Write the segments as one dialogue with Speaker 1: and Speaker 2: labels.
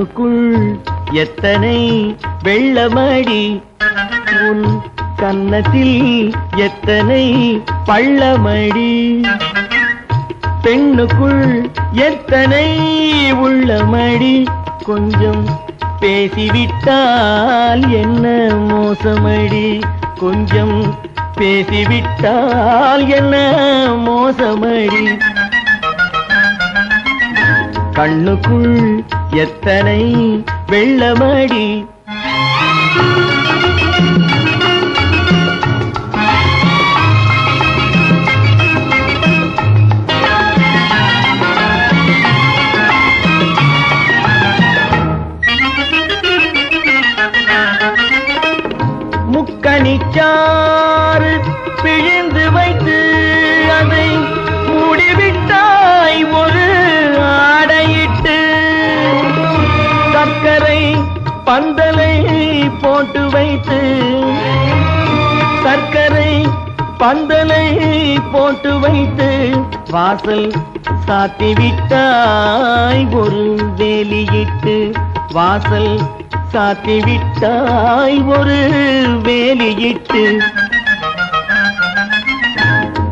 Speaker 1: கண்ணுக்குள் எத்தனை வெள்ளமடி, உன் கன்னத்தில் எத்தனை பள்ளமடி, பெண்ணுக்குள் எத்தனை உள்ளமடி, கொஞ்சம் பேசிவிட்டால் என்ன மோசமடி, கொஞ்சம் பேசிவிட்டால் என்ன மோசமடி. கண்ணுக்குள் எத்தனை வெள்ளமடி. முக்கணிச்சாறு பிழிந்து வைத்து அதை மூடிவிட்டாய் ஒரு ஆடையிட்டு, சர்க்கரை பந்தலை போட்டு வைத்து, சர்க்கரை பந்தலை போட்டு வைத்து வாசல் சாத்திவிட்டாய் ஒரு வேலியிட்டு, வாசல் சாத்திவிட்டாய் ஒரு வேலியிட்டு.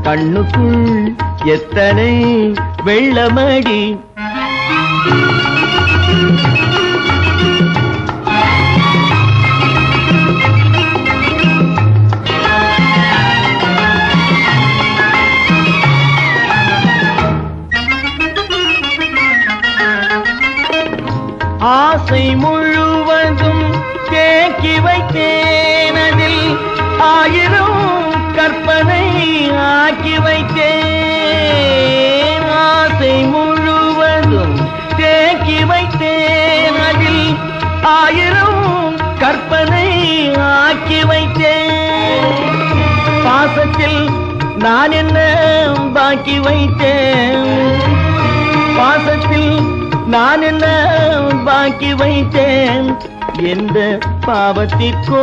Speaker 1: கண்ணுக்குள் எத்தனை வெள்ளமடி. ஆசை முழுவதும் தேக்கி வைத்தேன், அதில் ஆயிரம் கற்பனை ஆக்கி வைத்தேன். ஆசை முழுவதும் தேக்கி வைத்தேன், அதில் ஆயிரம் கற்பனை ஆக்கி வைத்தேன். பாசத்தில் நான் என்ன பாக்கி வைத்தேன், பாசத்தில் நான் என்ன பாக்கி வைத்தேன். எந்த பாவத்திற்கோ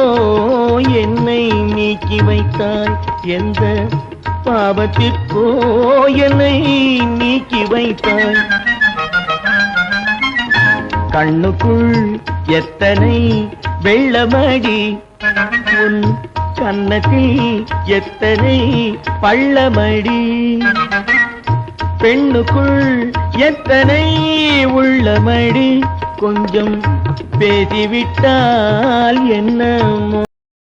Speaker 1: என்னை நீக்கி வைத்தாய், எந்த பாவத்திற்கோ என்னை நீக்கி வைத்தாய். கண்ணுக்குள் எத்தனை வெள்ளமடி, உன் கன்னத்தில் எத்தனை பள்ளமடி, பெண்ணுக்குள் எத்தனை உள்ளமடி, கொஞ்சம் பேசிவிட்டால் என்ன